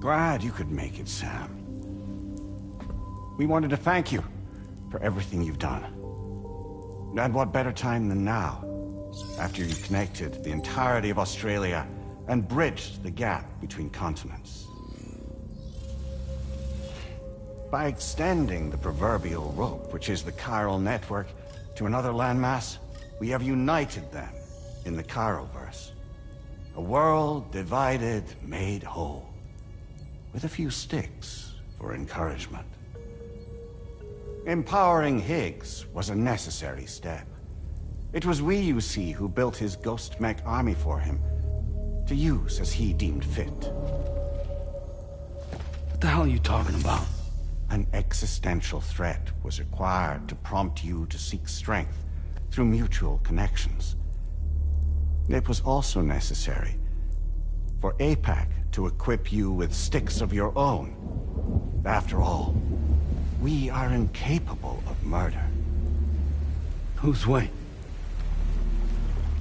Glad you could make it, Sam. We wanted to thank you for everything you've done. And what better time than now, after you connected the entirety of Australia and bridged the gap between continents. By extending the proverbial rope, which is the chiral network, to another landmass, we have united them in the Chiroverse. A world divided, made whole, with a few sticks for encouragement. Empowering Higgs was a necessary step. It was we, you see, who built his ghost mech army for him, to use as he deemed fit. What the hell are you talking about? An existential threat was required to prompt you to seek strength through mutual connections. It was also necessary for APAC to equip you with sticks of your own. After all, we are incapable of murder. Who's we?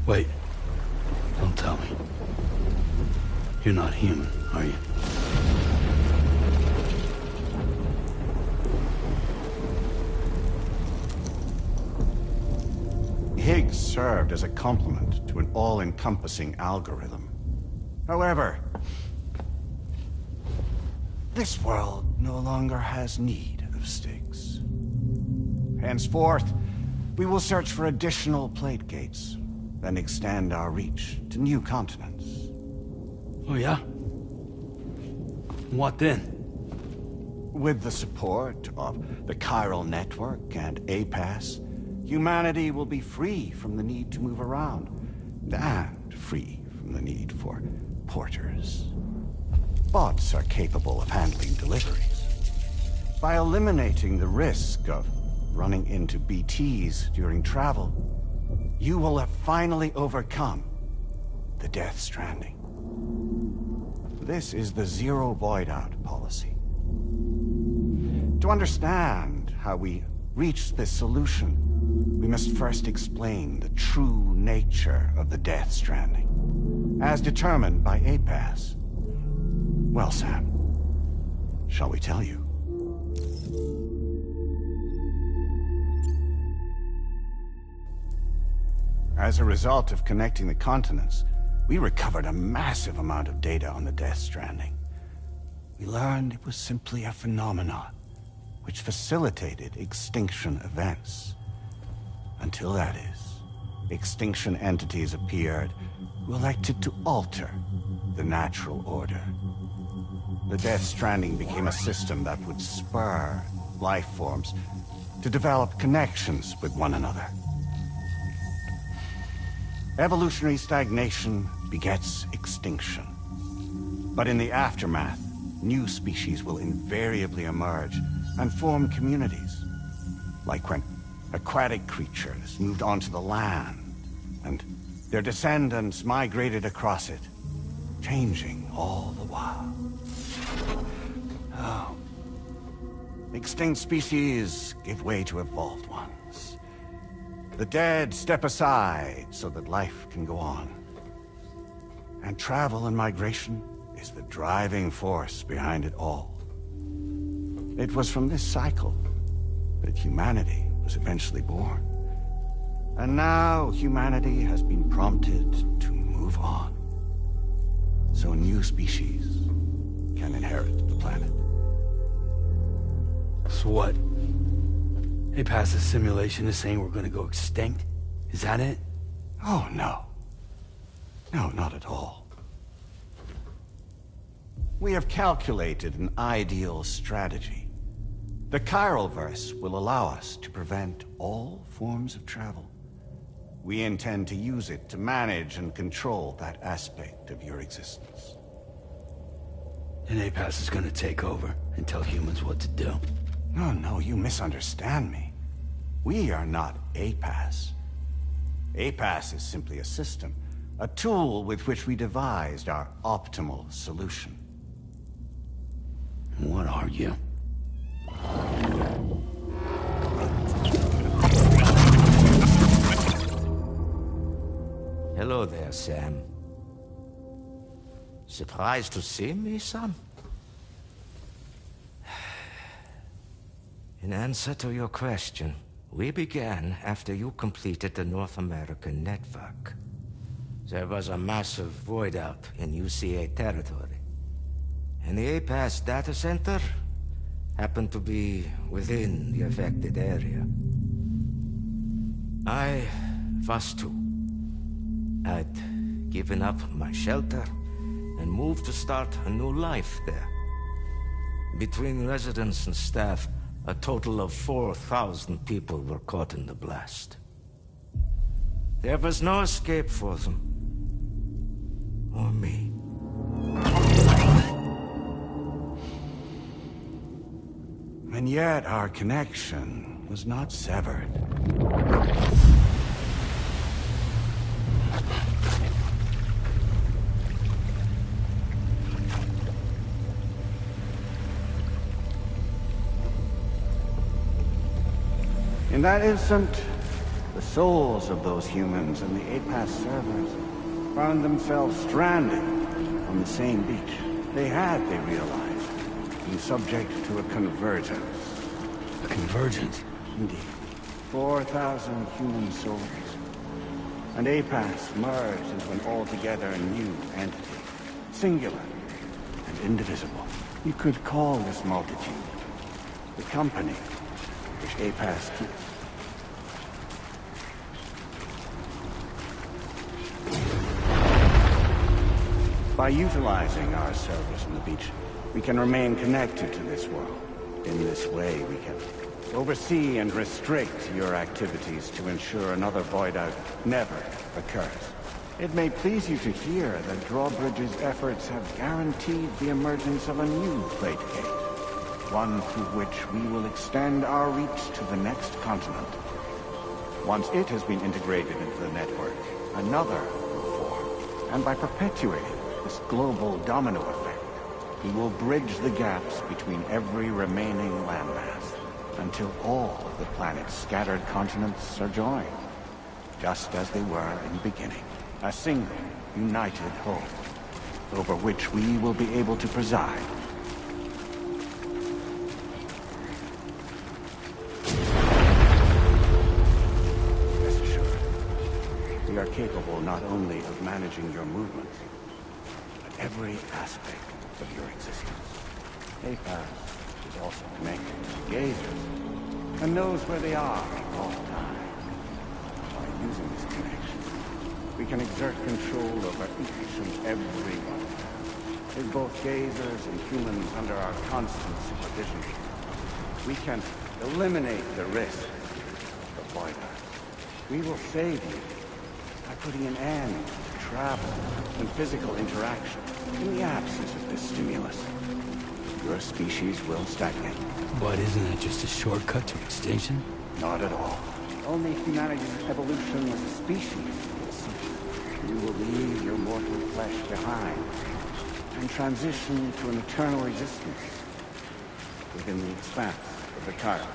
Wait. Don't tell me. You're not human, are you? Higgs served as a complement to an all-encompassing algorithm. However, this world no longer has need of sticks. Henceforth, we will search for additional plate gates, then extend our reach to new continents. Oh yeah? What then? With the support of the chiral network and APAS, humanity will be free from the need to move around, and free from the need for porters. Bots are capable of handling deliveries. By eliminating the risk of running into BTs during travel, you will have finally overcome the Death Stranding. This is the Zero Void Out policy. To understand how we reached this solution, we must first explain the true nature of the Death Stranding, as determined by APAS. Well, Sam, shall we tell you? As a result of connecting the continents, we recovered a massive amount of data on the Death Stranding. We learned it was simply a phenomenon which facilitated extinction events. Until that is, extinction entities appeared who elected to alter the natural order. The Death Stranding became a system that would spur life forms to develop connections with one another. Evolutionary stagnation begets extinction. But in the aftermath, new species will invariably emerge and form communities. Like when aquatic creatures moved onto the land, and their descendants migrated across it, changing all the while. Oh. Extinct species give way to evolved ones. The dead step aside so that life can go on. And travel and migration is the driving force behind it all. It was from this cycle that humanity was eventually born. And now humanity has been prompted to move on, so new species can inherit the planet. So what? They passed a simulation is saying we're gonna go extinct? Is that it? Oh, no. No, not at all. We have calculated an ideal strategy. The Chiroverse will allow us to prevent all forms of travel. We intend to use it to manage and control that aspect of your existence. And APAS is gonna take over and tell humans what to do. No, no, you misunderstand me. We are not APAS. APAS is simply a system, a tool with which we devised our optimal solution. What are you? Hello there, Sam. Surprised to see me, son? In answer to your question, we began after you completed the North American network. There was a massive void out in UCA territory. And the APAS data center happened to be within the affected area. I was too. I'd given up my shelter and moved to start a new life there. Between residents and staff, a total of 4,000 people were caught in the blast. There was no escape for them. Or me. And yet our connection was not severed. In that instant, the souls of those humans and the APAS servers found themselves stranded on the same beach. They realized, been subject to a convergence. A convergence? Indeed. 4,000 human souls. And APAS merged into an altogether new entity. Singular and indivisible. You could call this multitude the company which APAS keeps. By utilizing our servers on the beach, we can remain connected to this world. In this way, we can oversee and restrict your activities to ensure another void out never occurs. It may please you to hear that Drawbridge's efforts have guaranteed the emergence of a new plate gate. One through which we will extend our reach to the next continent. Once it has been integrated into the network, another will form. And by perpetuating this global domino effect, we will bridge the gaps between every remaining landmass until all of the planet's scattered continents are joined, just as they were in the beginning. A single, united whole, over which we will be able to preside. Rest assured, we are capable not only of managing your movements, but every aspect of your existence. APAS is also connected to gazers, and knows where they are at all times. By using this connection, we can exert control over each and every one. With both gazers and humans under our constant supervision, we can eliminate the risk of void out. We will save you by putting an end to travel and physical interaction. In the absence of this stimulus, your species will stagnate. But isn't that just a shortcut to extinction? Not at all. Only humanity's evolution as a species. You will leave your mortal flesh behind and transition to an eternal existence within the expanse of the Chiron.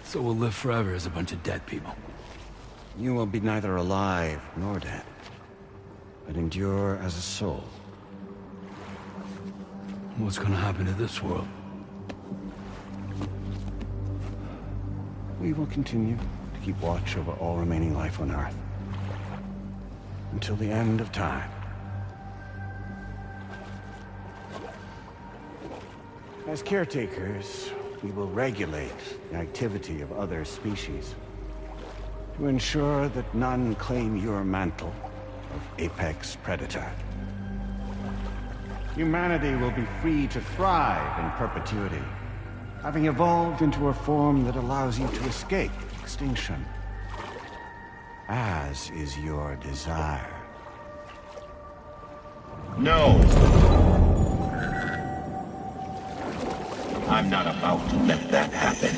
So we'll live forever as a bunch of dead people. You will be neither alive nor dead, but endure as a soul. What's gonna happen to this world? We will continue to keep watch over all remaining life on Earth. Until the end of time. As caretakers, we will regulate the activity of other species to ensure that none claim your mantle of apex predator. Humanity will be free to thrive in perpetuity, having evolved into a form that allows you to escape extinction, as is your desire. No! I'm not about to let that happen.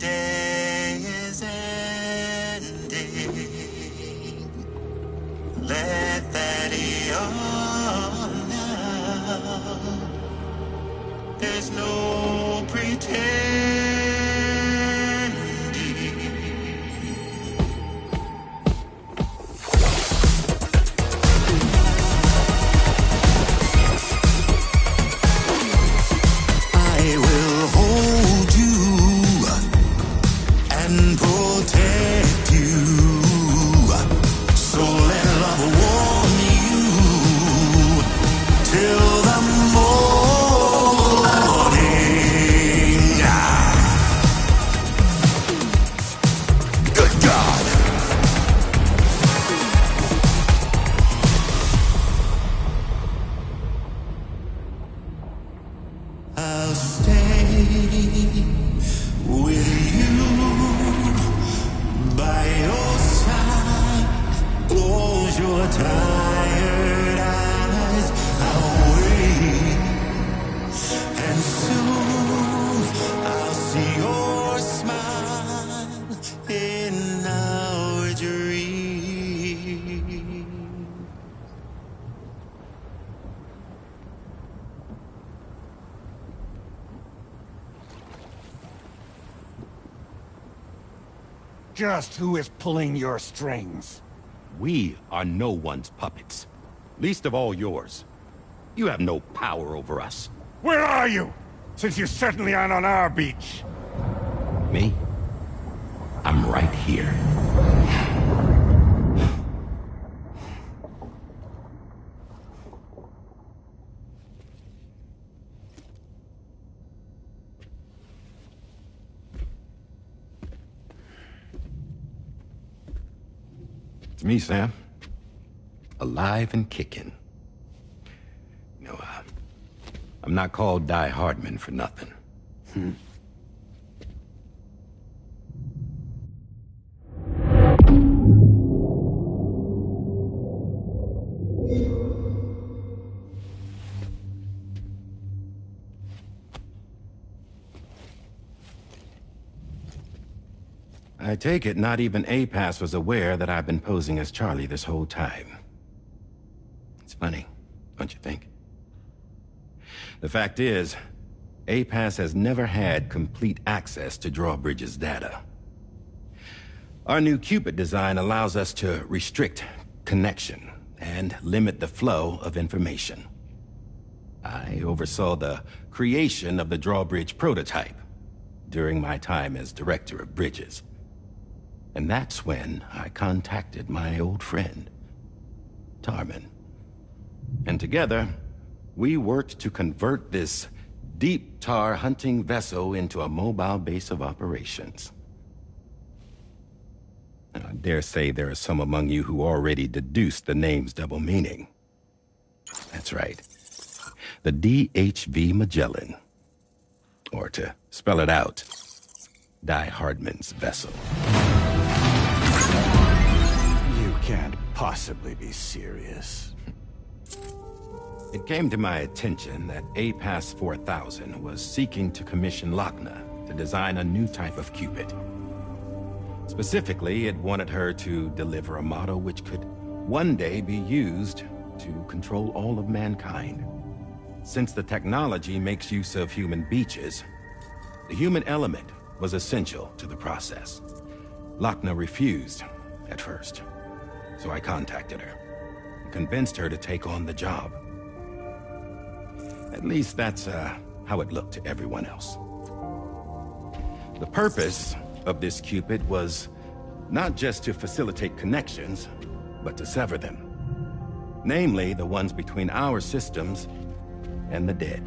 day is ending. Let that yawn now. There's no pretending. I will hold you and protect you. So let love warm you till the morning. Good God. I'll stay with you by your side. Close your tired eyes. I'll wait, and soon I'll see your smile in our dream. Just who is pulling your strings? We are no one's puppets. Least of all yours. You have no power over us. Where are you? Since you certainly aren't on our beach. Me? I'm right here. It's me, Sam. Alive and kicking. I'm not called Die Hardman for nothing. I take it not even APAS was aware that I've been posing as Charlie this whole time. It's funny, don't you think? The fact is, APAS has never had complete access to Drawbridge's data. Our new Cupid design allows us to restrict connection and limit the flow of information. I oversaw the creation of the Drawbridge prototype during my time as Director of Bridges. And that's when I contacted my old friend, Tarman. And together, we worked to convert this deep tar hunting vessel into a mobile base of operations. I dare say there are some among you who already deduced the name's double meaning. That's right. The DHV Magellan. Or to spell it out, Die Hardman's vessel. You can't possibly be serious. It came to my attention that APAS 4000 was seeking to commission Lochna to design a new type of Cupid. Specifically, it wanted her to deliver a model which could one day be used to control all of mankind. Since the technology makes use of human beaches, the human element was essential to the process. Lochna refused at first, so I contacted her and convinced her to take on the job. At least that's how it looked to everyone else. The purpose of this Cupid was not just to facilitate connections, but to sever them. Namely, the ones between our systems and the dead.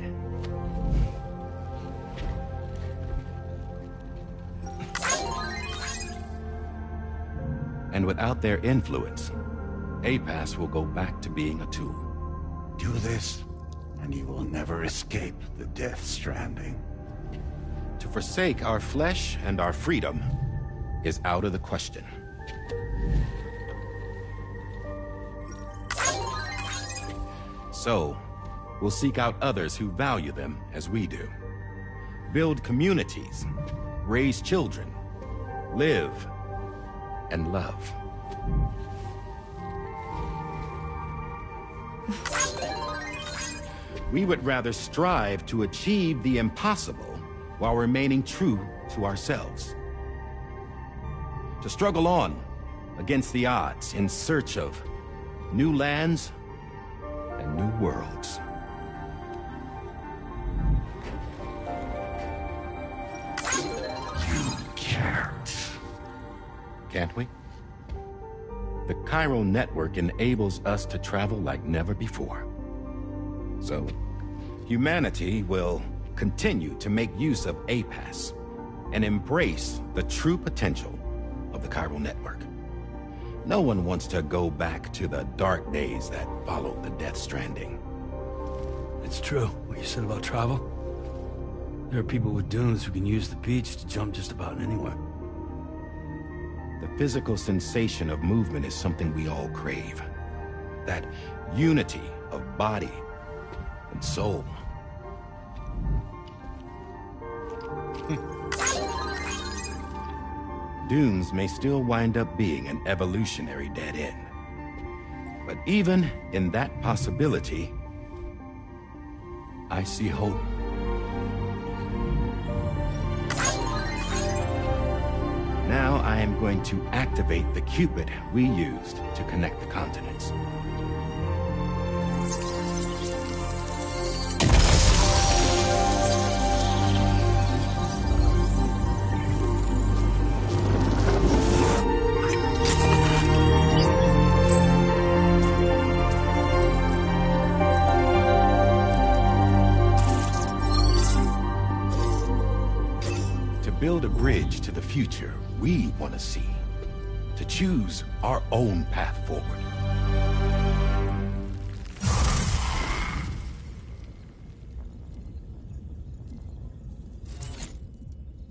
And without their influence, APAS will go back to being a tool. Do this, and you will never escape the death stranding. To forsake our flesh and our freedom is out of the question. So, we'll seek out others who value them as we do. Build communities raise children, live, and love. We would rather strive to achieve the impossible while remaining true to ourselves. To struggle on against the odds in search of new lands and new worlds. You can't. Can't we? The chiral network enables us to travel like never before. So, humanity will continue to make use of APAS and embrace the true potential of the chiral network. No one wants to go back to the dark days that followed the death Stranding. It's true, what you said about travel. There are people with dunes who can use the beach to jump just about anywhere. The physical sensation of movement is something we all crave. That unity of body and soul. Dunes may still wind up being an evolutionary dead end. But even in that possibility, I see hope. Now I am going to activate the Cupid we used to connect the continents. To build a bridge to the future we want to see, to choose our own path forward.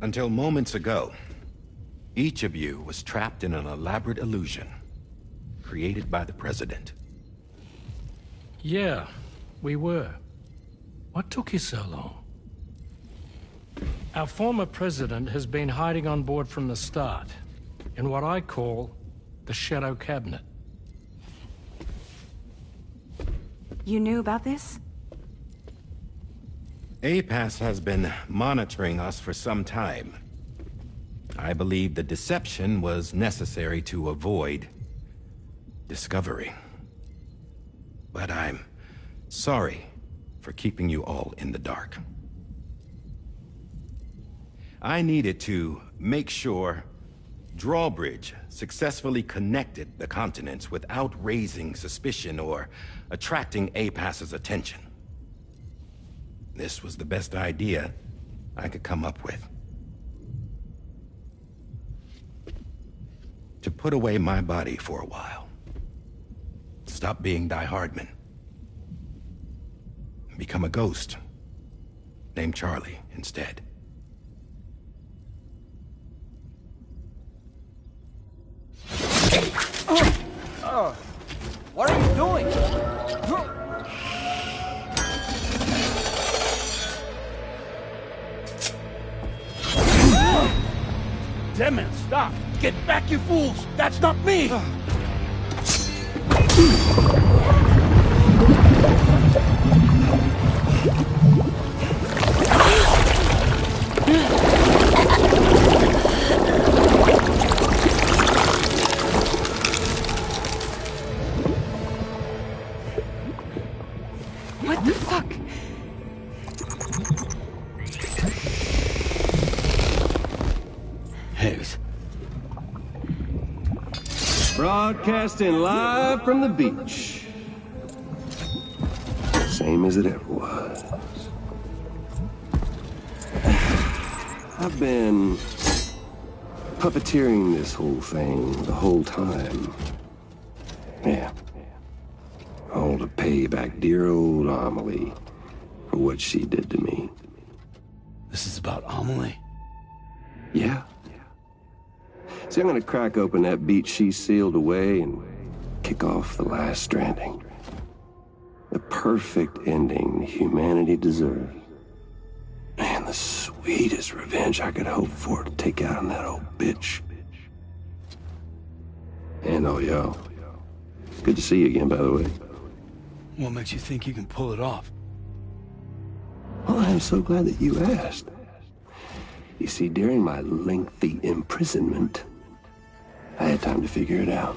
Until moments ago, each of you was trapped in an elaborate illusion created by the President. Yeah, we were. What took you so long? Our former president has been hiding on board from the start, in what I call the Shadow Cabinet. You knew about this? APAS has been monitoring us for some time. I believe the deception was necessary to avoid discovery. But I'm sorry for keeping you all in the dark. I needed to make sure Drawbridge successfully connected the continents without raising suspicion or attracting APAS's attention. This was the best idea I could come up with. To put away my body for a while. Stop being Die Hardman. Become a ghost. Named Charlie instead. What are you doing? Damn it, stop! Get back, you fools! That's not me! What the fuck? Higgs. Broadcasting live from the beach. Same as it ever was. I've been puppeteering this whole thing the whole time. Yeah. All to pay back dear old Amelie for what she did to me. This is about Amelie? Yeah. See, I'm gonna crack open that beach she sealed away and kick off the last Stranding. The perfect ending humanity deserves. And the sweet sweetest revenge I could hope for to take out on that old bitch. And all y'all. Good to see you again, by the way. What makes you think you can pull it off? Well, I'm so glad that you asked. You see, during my lengthy imprisonment, I had time to figure it out.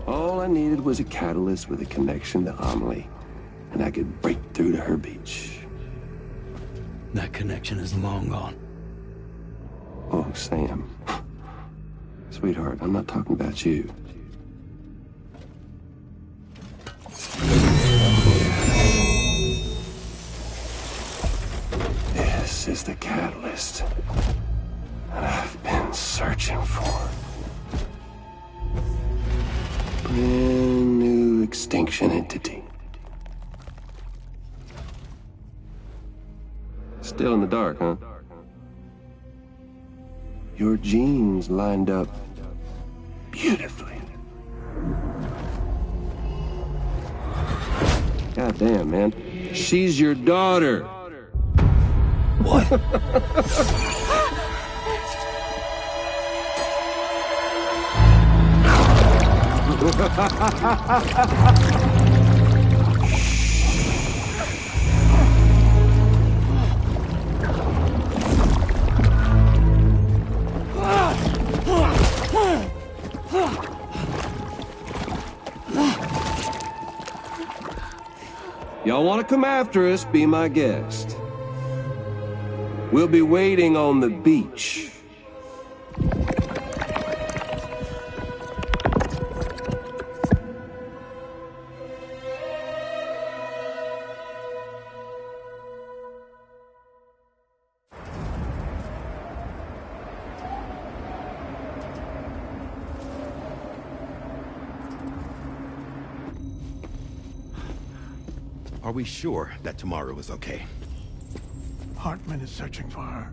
All I needed was a catalyst with a connection to Amelie, and I could break through to her beach. That connection is long gone. Oh, Sam. Sweetheart, I'm not talking about you. This is the catalyst that I've been searching for. Brand new extinction entity. Still in the dark, huh? Your genes lined up beautifully. God damn, man. She's your daughter. What? Y'all want to come after us, be my guest. We'll be waiting on the beach. Are we sure that tomorrow is okay? Hartman is searching for her.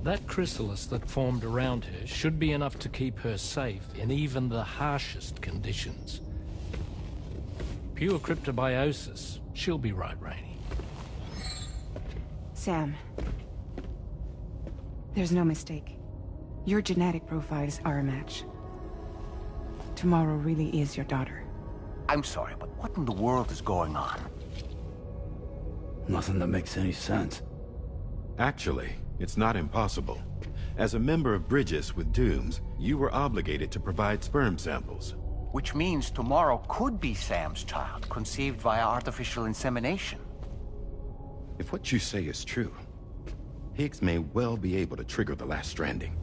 That chrysalis that formed around her should be enough to keep her safe in even the harshest conditions. Pure cryptobiosis. She'll be right, Rainey. Sam. There's no mistake. Your genetic profiles are a match. Tomorrow really is your daughter. I'm sorry, but what in the world is going on? Nothing that makes any sense. Actually, it's not impossible. As a member of Bridges with Dooms, you were obligated to provide sperm samples. Which means tomorrow could be Sam's child, conceived via artificial insemination. If what you say is true, Higgs may well be able to trigger the last stranding.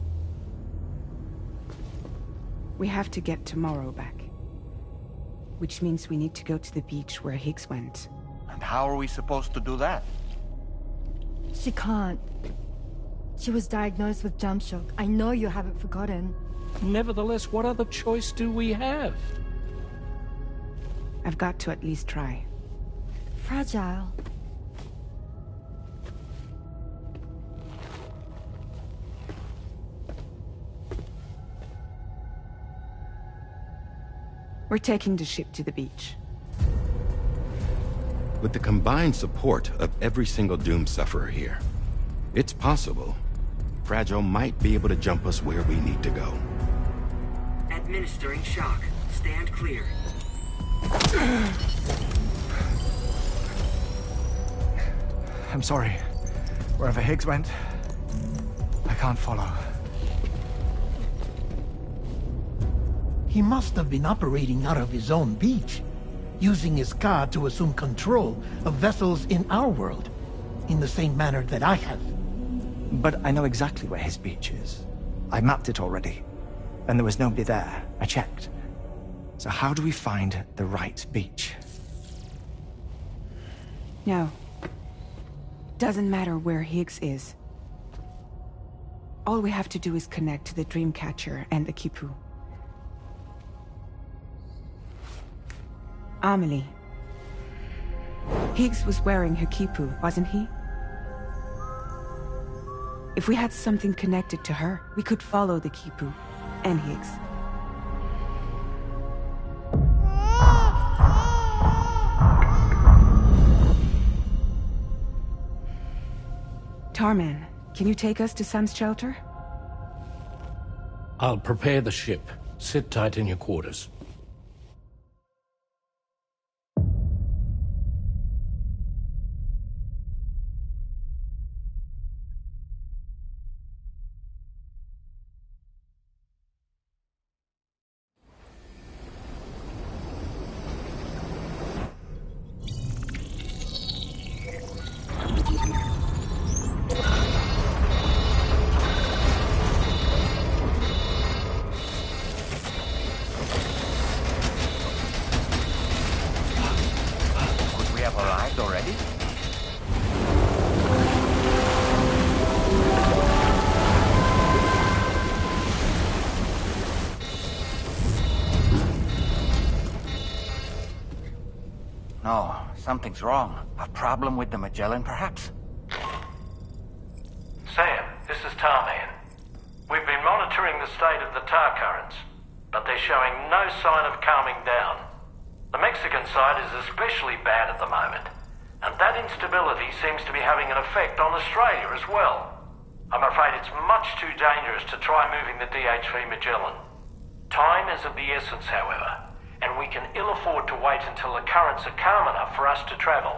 We have to get tomorrow back. Which means we need to go to the beach where Higgs went. And how are we supposed to do that? She can't. She was diagnosed with jump shock. I know you haven't forgotten. Nevertheless, what other choice do we have? I've got to at least try. Fragile. We're taking the ship to the beach. With the combined support of every single Doom sufferer here, it's possible Fragile might be able to jump us where we need to go. Administering shock. Stand clear. I'm sorry. Wherever Higgs went, I can't follow. He must have been operating out of his own beach, using his car to assume control of vessels in our world, in the same manner that I have. But I know exactly where his beach is. I mapped it already, and there was nobody there. I checked. So how do we find the right beach? No. Doesn't matter where Higgs is. All we have to do is connect to the Dreamcatcher and the Kipu. Amelie. Higgs was wearing her Kipu, wasn't he? If we had something connected to her, we could follow the Kipu and Higgs. Tarman, can you take us to Sam's shelter? I'll prepare the ship. Sit tight in your quarters. Could we have arrived already? No, something's wrong. A problem with the Magellan, perhaps? Sam, this is Tarman. We've been monitoring the state of the tar currents, but they're showing no sign of calming down. The Mexican side is especially bad at the moment, and that instability seems to be having an effect on Australia as well. I'm afraid it's much too dangerous to try moving the DH3 Magellan. Time is of the essence, however, and we can ill afford to wait until the currents are calm enough for us to travel.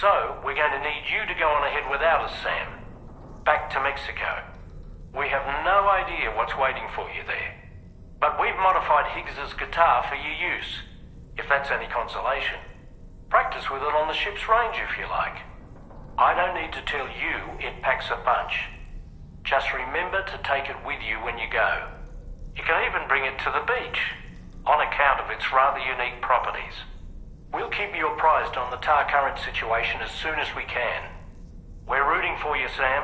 So, we're going to need you to go on ahead without us, Sam. Back to Mexico. We have no idea what's waiting for you there. But we've modified Higgs's guitar for your use, if that's any consolation. Practice with it on the ship's range if you like. I don't need to tell you it packs a punch. Just remember to take it with you when you go. You can even bring it to the beach, on account of its rather unique properties. We'll keep you apprised on the tar current situation as soon as we can. We're rooting for you, Sam.